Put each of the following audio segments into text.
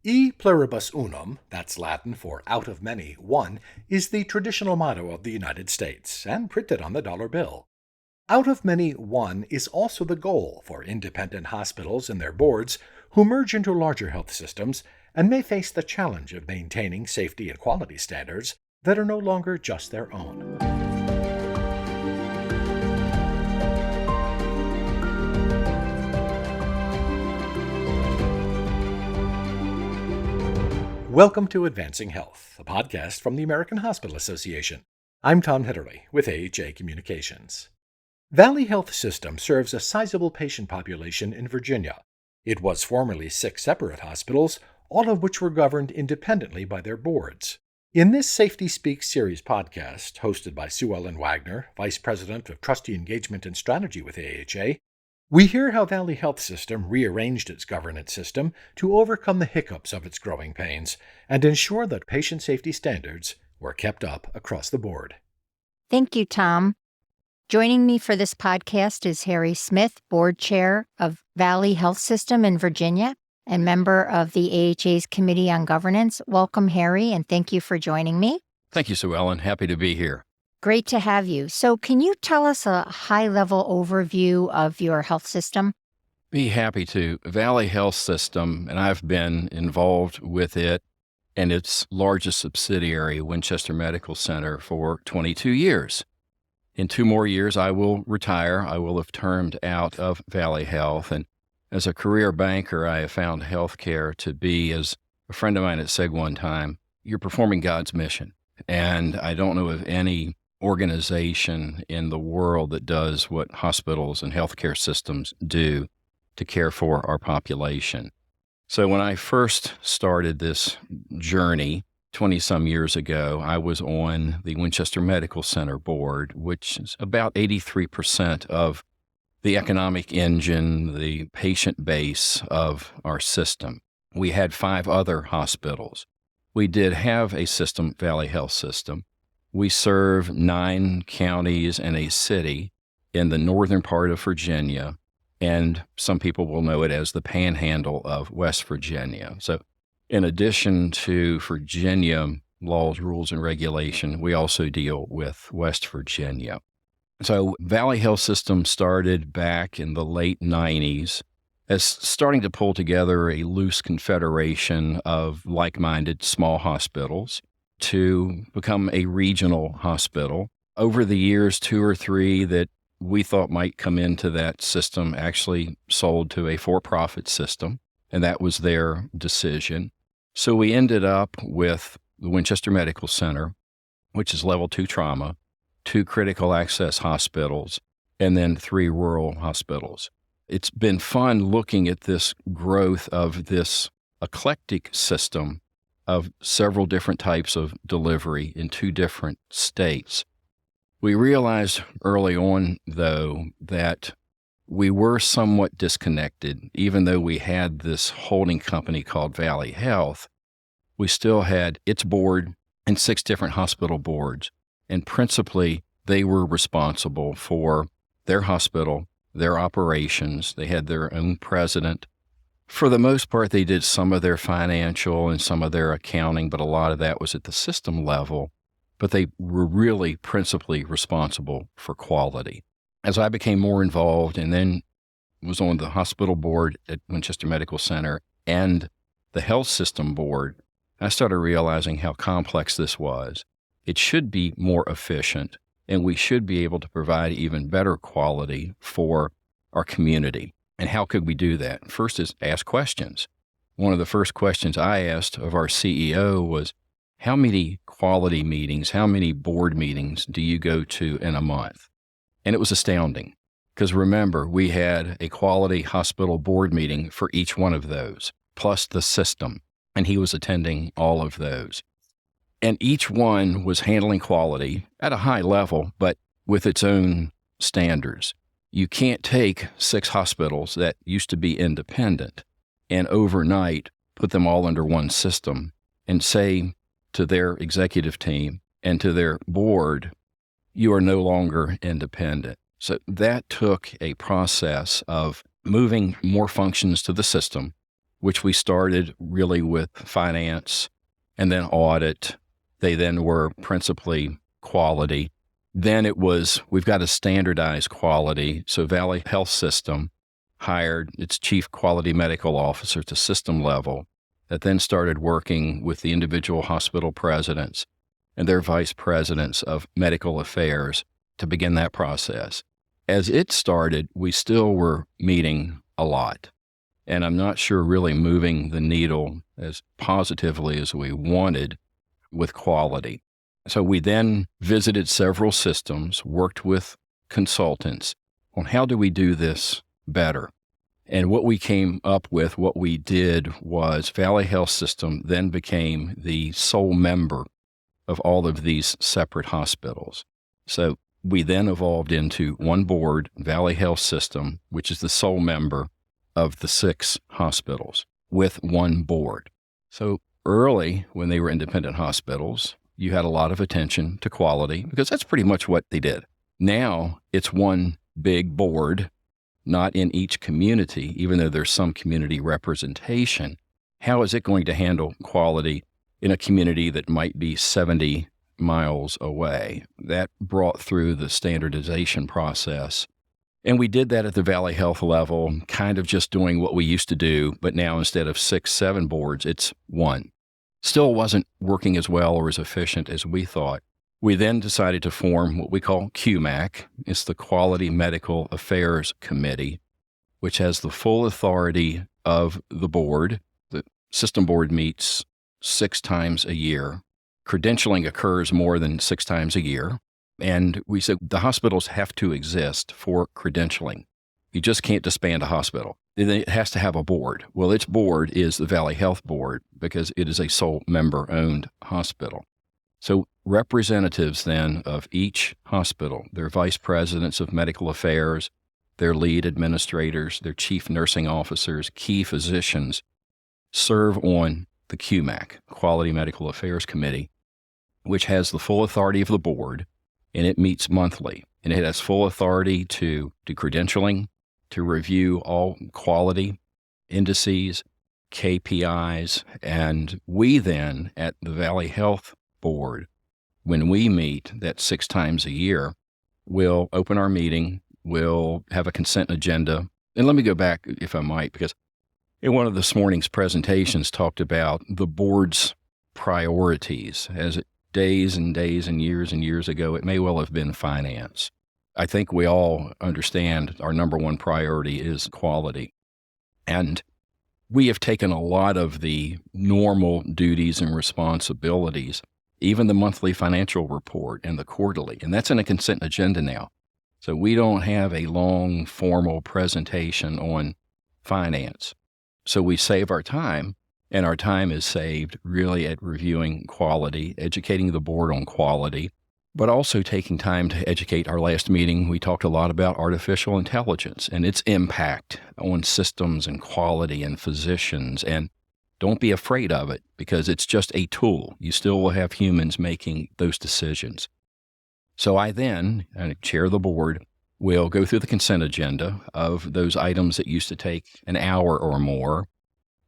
E pluribus unum, that's Latin for out of many, one, is the traditional motto of the United States and printed on the dollar bill. Out of many, one is also the goal for independent hospitals and their boards who merge into larger health systems and may face the challenge of maintaining safety and quality standards that are no longer just their own. Welcome to Advancing Health, a podcast from the American Hospital Association. I'm Tom Hitterly with AHA Communications. Valley Health System serves a sizable patient population in Virginia. It was formerly 6 separate hospitals, all of which were governed independently by their boards. In this Safety Speaks series podcast, hosted by Sue Ellen Wagner, Vice President of Trustee Engagement and Strategy with AHA, we hear how Valley Health System rearranged its governance system to overcome the hiccups of its growing pains and ensure that patient safety standards were kept up across the board. Thank you, Tom. Joining me for this podcast is Harry Smith, Board Chair of Valley Health System in Virginia and member of the AHA's Committee on Governance. Welcome, Harry, and thank you for joining me. Thank you, Sue Ellen. Happy to be here. Great to have you. So can you tell us a high-level overview of your health system? Be happy to. Valley Health System, and I've been involved with it and its largest subsidiary, Winchester Medical Center, for 22 years. In 2 more years, I will retire. I will have termed out of Valley Health. And as a career banker, I have found healthcare to be, as a friend of mine had said one time, you're performing God's mission. And I don't know of any organization in the world that does what hospitals and healthcare systems do to care for our population. So when I first started this journey 20-some years ago, I was on the Winchester Medical Center board, which is about 83% of the economic engine, the patient base of our system. We had 5 other hospitals. We did have a system, Valley Health System. We serve 9 counties and a city in the northern part of Virginia, and some people will know it as the Panhandle of West Virginia. So in addition to Virginia laws, rules, and regulation, we also deal with West Virginia. So Valley Health System started back in the late 90s as starting to pull together a loose confederation of like-minded small hospitals to become a regional hospital. Over the years, 2 or 3 that we thought might come into that system actually sold to a for-profit system, and that was their decision. So we ended up with the Winchester Medical Center, which is level 2 trauma, 2 critical access hospitals, and then 3 rural hospitals. It's been fun looking at this growth of this eclectic system of several different types of delivery in 2 different states. We realized early on, though, that we were somewhat disconnected. Even though we had this holding company called Valley Health, we still had its board and 6 different hospital boards. And principally, they were responsible for their hospital, their operations. They had their own president. For the most part, they did some of their financial and some of their accounting, but a lot of that was at the system level. But they were really principally responsible for quality. As I became more involved and then was on the hospital board at Winchester Medical Center and the health system board, I started realizing how complex this was. It should be more efficient, and we should be able to provide even better quality for our community. And how could we do that? First is ask questions. One of the first questions I asked of our CEO was, how many quality meetings, how many board meetings do you go to in a month? And it was astounding, because remember, we had a quality hospital board meeting for each one of those, plus the system, and he was attending all of those. And each one was handling quality at a high level, but with its own standards. You can't take 6 hospitals that used to be independent and overnight put them all under one system and say to their executive team and to their board, you are no longer independent. So that took a process of moving more functions to the system, which we started really with finance and then audit. They then were principally quality. Then it was, we've got to standardize quality. So Valley Health System hired its chief quality medical officer at the system level that then started working with the individual hospital presidents and their vice presidents of medical affairs to begin that process. As it started, we still were meeting a lot. And I'm not sure really moving the needle as positively as we wanted with quality. So we then visited several systems, worked with consultants on how do we do this better. And what we came up with, what we did was Valley Health System then became the sole member of all of these separate hospitals. So we then evolved into one board, Valley Health System, which is the sole member of the 6 hospitals with one board. So early, when they were independent hospitals, you had a lot of attention to quality because that's pretty much what they did. Now it's one big board, not in each community, even though there's some community representation. How is it going to handle quality in a community that might be 70 miles away? That brought through the standardization process. And we did that at the Valley Health level, kind of just doing what we used to do, but now instead of 6, 7 boards, it's one. Still wasn't working as well or as efficient as we thought. We then decided to form what we call QMAC. It's the Quality Medical Affairs Committee, which has the full authority of the board. The system board meets 6 times a year. Credentialing occurs more than 6 times a year. And we said the hospitals have to exist for credentialing. You just can't disband a hospital. It has to have a board. Well, its board is the Valley Health Board because it is a sole member-owned hospital. So representatives then of each hospital, their vice presidents of medical affairs, their lead administrators, their chief nursing officers, key physicians, serve on the QMAC, Quality Medical Affairs Committee, which has the full authority of the board, and it meets monthly. And it has full authority to do credentialing, to review all quality indices, KPIs, and we then at the Valley Health Board, when we meet that 6 times a year, we'll open our meeting, we'll have a consent agenda. And let me go back, if I might, because in one of this morning's presentations talked about the board's priorities. As days and days and years ago, it may well have been finance. I think we all understand our number one priority is quality. And we have taken a lot of the normal duties and responsibilities, even the monthly financial report and the quarterly, and that's in a consent agenda now. So we don't have a long formal presentation on finance. So we save our time, and our time is saved really at reviewing quality, educating the board on quality, but also taking time to educate. Our last meeting, we talked a lot about artificial intelligence and its impact on systems and quality and physicians. And don't be afraid of it because it's just a tool. You still will have humans making those decisions. So I then, chair of the board, will go through the consent agenda of those items that used to take an hour or more.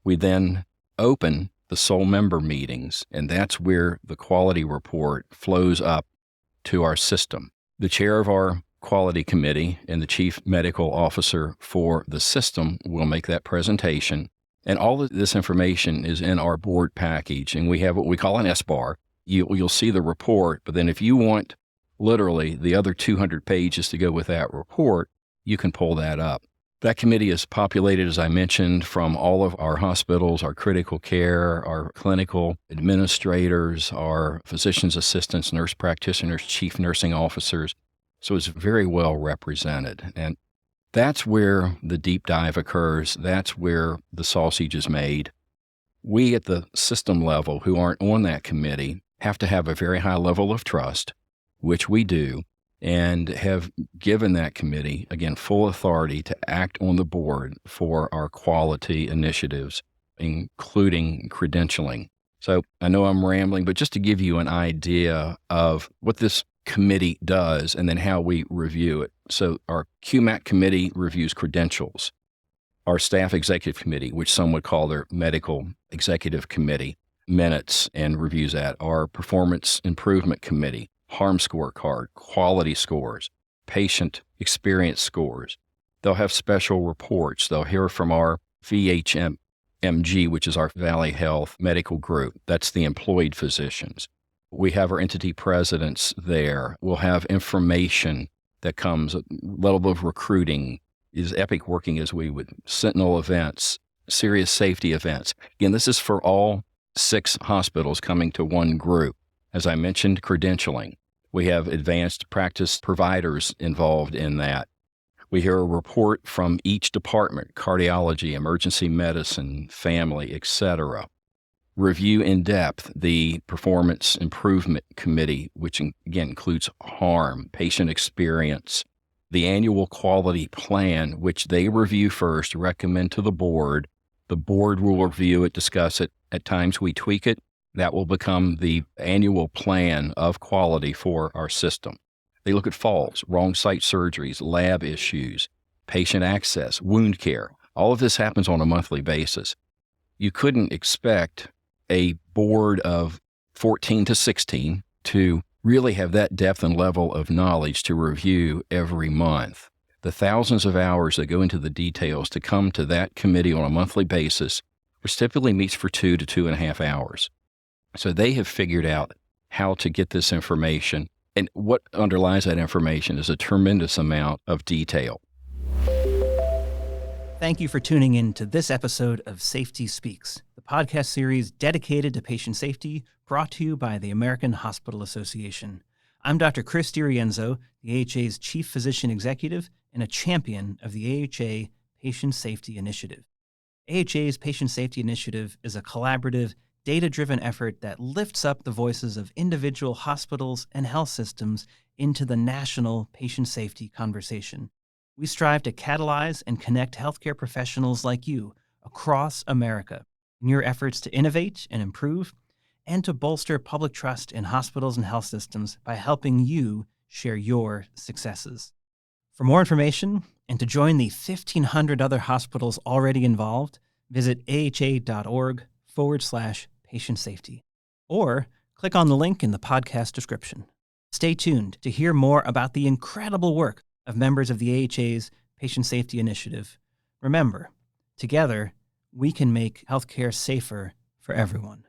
We then open the sole member meetings, and that's where the quality report flows up to our system. The chair of our quality committee and the chief medical officer for the system will make that presentation. And all of this information is in our board package, and we have what we call an SBAR. You'll see the report, but then if you want literally the other 200 pages to go with that report, you can pull that up. That committee is populated, as I mentioned, from all of our hospitals, our critical care, our clinical administrators, our physician's assistants, nurse practitioners, chief nursing officers. So it's very well represented. And that's where the deep dive occurs. That's where the sausage is made. We at the system level who aren't on that committee have to have a very high level of trust, which we do, and have given that committee, again, full authority to act on the board for our quality initiatives, including credentialing. So I know I'm rambling, but just to give you an idea of what this committee does and then how we review it. So our QMAC committee reviews credentials. Our staff executive committee, which some would call their medical executive committee, minutes and reviews that. Our performance improvement committee, harm scorecard, quality scores, patient experience scores. They'll have special reports. They'll hear from our VHMG, which is our Valley Health Medical Group. That's the employed physicians. We have our entity presidents there. We'll have information that comes, a level of recruiting, is Epic working as we would, Sentinel events, serious safety events. Again, this is for all 6 hospitals coming to one group. As I mentioned, credentialing. We have advanced practice providers involved in that. We hear a report from each department, cardiology, emergency medicine, family, etc. Review in depth the performance improvement committee, which again includes harm, patient experience, the annual quality plan, which they review first, recommend to the board. The board will review it, discuss it. At times we tweak it. That will become the annual plan of quality for our system. They look at falls, wrong site surgeries, lab issues, patient access, wound care. All of this happens on a monthly basis. You couldn't expect a board of 14 to 16 to really have that depth and level of knowledge to review every month. The thousands of hours that go into the details to come to that committee on a monthly basis, which typically meets for 2 to 2.5 hours. So they have figured out how to get this information, and what underlies that information is a tremendous amount of detail. Thank you for tuning in to this episode of Safety Speaks, the podcast series dedicated to patient safety, brought to you by the American Hospital Association. I'm Dr. Chris DiRienzo, the AHA's Chief Physician Executive and a champion of the AHA Patient Safety Initiative. AHA's Patient Safety Initiative is a collaborative, data-driven effort that lifts up the voices of individual hospitals and health systems into the national patient safety conversation. We strive to catalyze and connect healthcare professionals like you across America in your efforts to innovate and improve, and to bolster public trust in hospitals and health systems by helping you share your successes. For more information and to join the 1,500 other hospitals already involved, visit aha.org/patient safety, or click on the link in the podcast description. Stay tuned to hear more about the incredible work of members of the AHA's Patient Safety Initiative. Remember, together, we can make healthcare safer for everyone.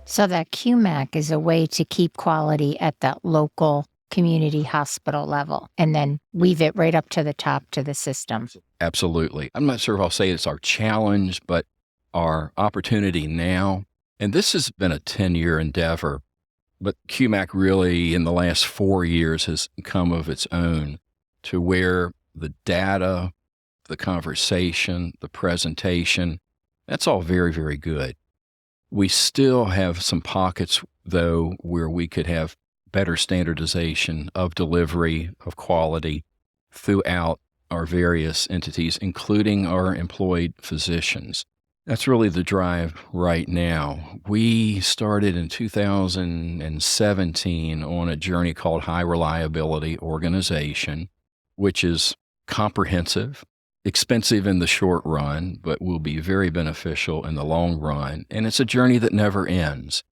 So that QMAC is a way to keep quality at that local community hospital level and then weave it right up to the top to the system. Absolutely. I'm not sure if I'll say it's our challenge, but our opportunity now. And this has been a 10-year endeavor, but QMAC really in the last 4 years has come of its own to where the data, the conversation, the presentation, that's all very, very good. We still have some pockets, though, where we could have better standardization of delivery, of quality throughout our various entities, including our employed physicians. That's really the drive right now. We started in 2017 on a journey called High Reliability Organization, which is comprehensive, expensive in the short run, but will be very beneficial in the long run. And it's a journey that never ends.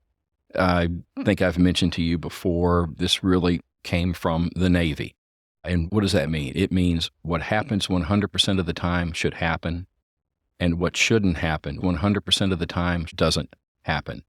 I think I've mentioned to you before, this really came from the Navy. And what does that mean? It means what happens 100% of the time should happen, and what shouldn't happen 100% of the time doesn't happen.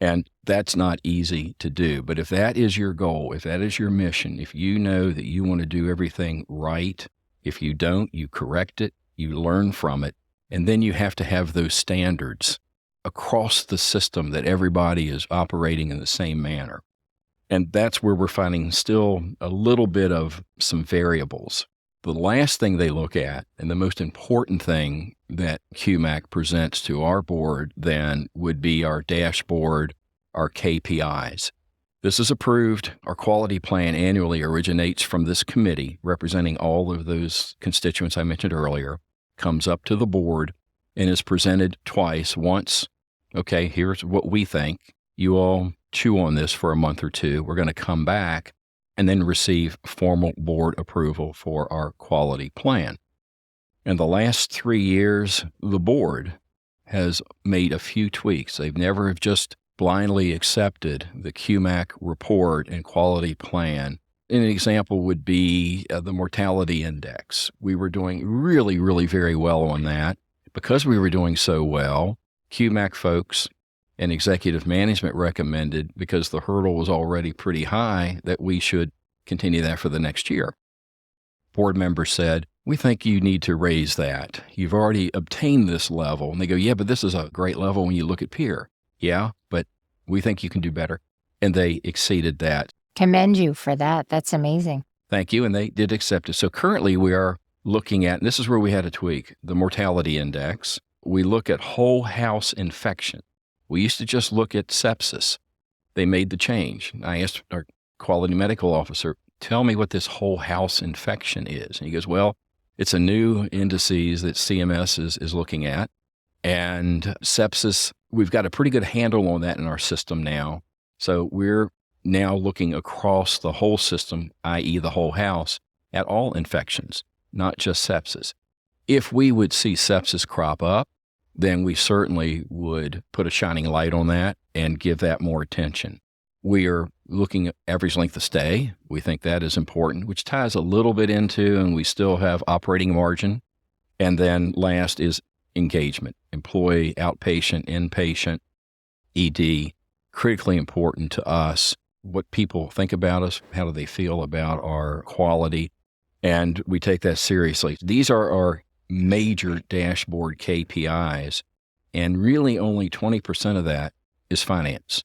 And that's not easy to do. But if that is your goal, if that is your mission, if you know that you want to do everything right, if you don't, you correct it, you learn from it, and then you have to have those standards across the system that everybody is operating in the same manner. And that's where we're finding still a little bit of some variables. The last thing they look at, and the most important thing that QMAC presents to our board then, would be our dashboard, our KPIs. This is approved. Our quality plan annually originates from this committee representing all of those constituents I mentioned earlier, comes up to the board, and is presented twice. Once, okay, here's what we think. You all chew on this for a month or two. We're going to come back and then receive formal board approval for our quality plan. In the last 3 years, the board has made a few tweaks. They've never just blindly accepted the QMAC report and quality plan. An example would be the mortality index. We were doing really, really very well on that. Because we were doing so well, QMAC folks and executive management recommended, because the hurdle was already pretty high, that we should continue that for the next year. Board members said, we think you need to raise that. You've already obtained this level. And they go, yeah, but this is a great level when you look at peer. Yeah, but we think you can do better. And they exceeded that. Commend you for that. That's amazing. Thank you. And they did accept it. So currently we are looking at, and this is where we had a tweak, the mortality index. We look at whole house infection. We used to just look at sepsis. They made the change. I asked our quality medical officer, tell me what this whole house infection is. And he goes, well, it's a new indices that CMS is looking at. And sepsis, we've got a pretty good handle on that in our system now. So we're now looking across the whole system, i.e. the whole house, at all infections, not just sepsis. If we would see sepsis crop up, then we certainly would put a shining light on that and give that more attention. We are looking at average length of stay. We think that is important, which ties a little bit into, and we still have operating margin. And then last is engagement, employee, outpatient, inpatient, ED, critically important to us. What people think about us, how do they feel about our quality, and we take that seriously. These are our major dashboard KPIs, and really only 20% of that is finance.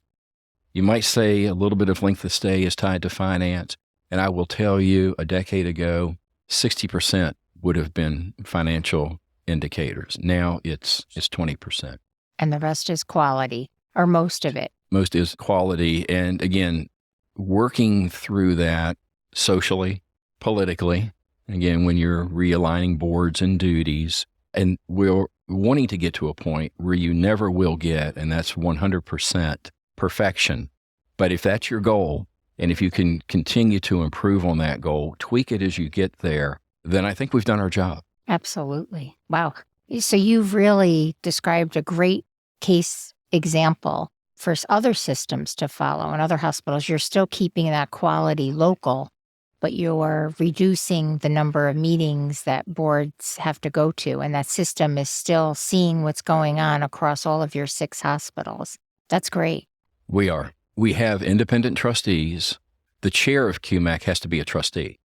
You might say a little bit of length of stay is tied to finance, and I will tell you a decade ago, 60% would have been financial indicators. Now it's 20%. And the rest is quality, or most of it. Most is quality, and again, working through that socially, politically, again, when you're realigning boards and duties, and we're wanting to get to a point where you never will get, and that's 100% perfection. But if that's your goal, and if you can continue to improve on that goal, tweak it as you get there, then I think we've done our job. Absolutely. Wow. So you've really described a great case example for other systems to follow and other hospitals. You're still keeping that quality local, but you're reducing the number of meetings that boards have to go to, and that system is still seeing what's going on across all of your 6 hospitals. That's great. We are. We have independent trustees. The chair of QMAC has to be a trustee.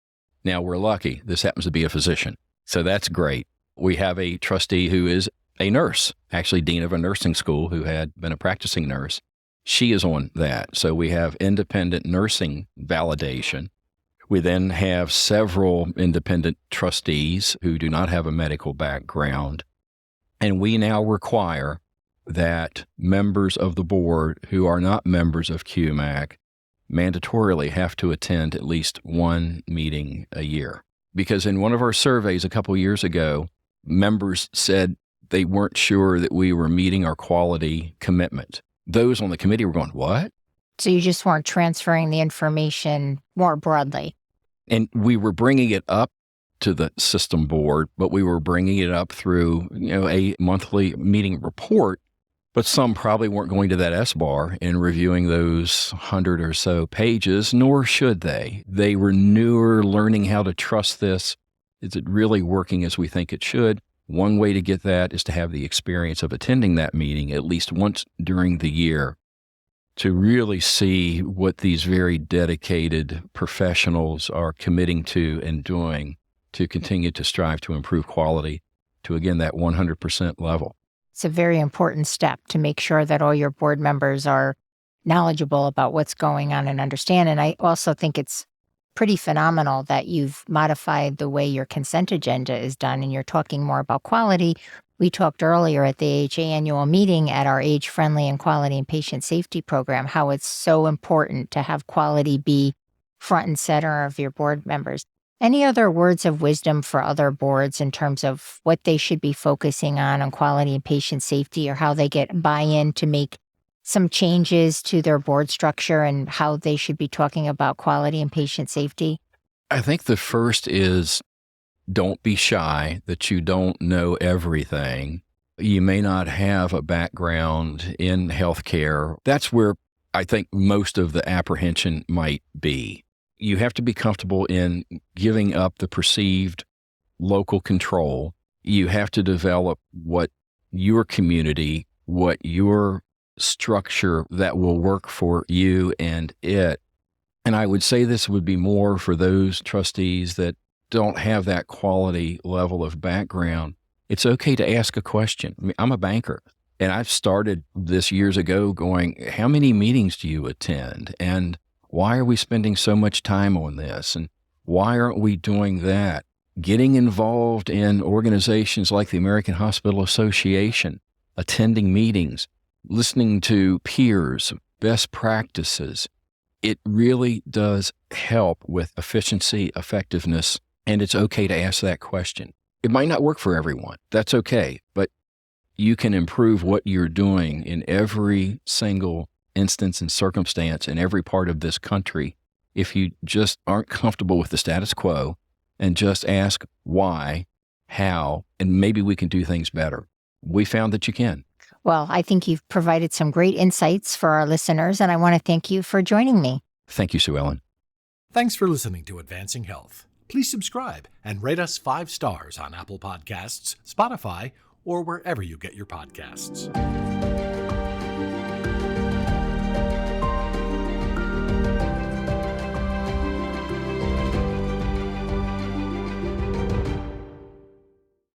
Now, we're lucky. This happens to be a physician, so that's great. We have a trustee who is a nurse, actually dean of a nursing school who had been a practicing nurse. She is on that. So we have independent nursing validation. We then have several independent trustees who do not have a medical background. And we now require that members of the board who are not members of QMAC mandatorily have to attend at least one meeting a year. Because in one of our surveys a couple years ago, members said they weren't sure that we were meeting our quality commitment. Those on the committee were going, what? So you just weren't transferring the information more broadly. And we were bringing it up to the system board, but we were bringing it up through, a monthly meeting report. But some probably weren't going to that S-bar and reviewing those 100 or so pages, nor should they. They were newer, learning how to trust this. Is it really working as we think it should? One way to get that is to have the experience of attending that meeting at least once during the year to really see what these very dedicated professionals are committing to and doing to continue to strive to improve quality to, again, that 100% level. It's a very important step to make sure that all your board members are knowledgeable about what's going on and understand. And I also think it's pretty phenomenal that you've modified the way your consent agenda is done and you're talking more about quality. We talked earlier at the AHA annual meeting at our age-friendly and quality and patient safety program, how it's so important to have quality be front and center of your board members. Any other words of wisdom for other boards in terms of what they should be focusing on quality and patient safety, or how they get buy-in to make some changes to their board structure and how they should be talking about quality and patient safety? I think the first is don't be shy, that you don't know everything. You may not have a background in healthcare. That's where I think most of the apprehension might be. You have to be comfortable in giving up the perceived local control. You have to develop what your community, what your structure that will work for you and it. And I would say this would be more for those trustees that don't have that quality level of background. It's okay to ask a question. I mean, I'm a banker, and I've started this years ago going, how many meetings do you attend? And why are we spending so much time on this? And why aren't we doing that? Getting involved in organizations like the American Hospital Association, attending meetings, listening to peers, best practices. It really does help with efficiency, effectiveness, and it's okay to ask that question. It might not work for everyone. That's okay, but you can improve what you're doing in every single instance and circumstance in every part of this country if you just aren't comfortable with the status quo and just ask why, how, and maybe we can do things better. We found that you can. Well, I think you've provided some great insights for our listeners, and I want to thank you for joining me. Thank you, Sue Ellen. Thanks for listening to Advancing Health. Please subscribe and rate us 5 stars on Apple Podcasts, Spotify, or wherever you get your podcasts.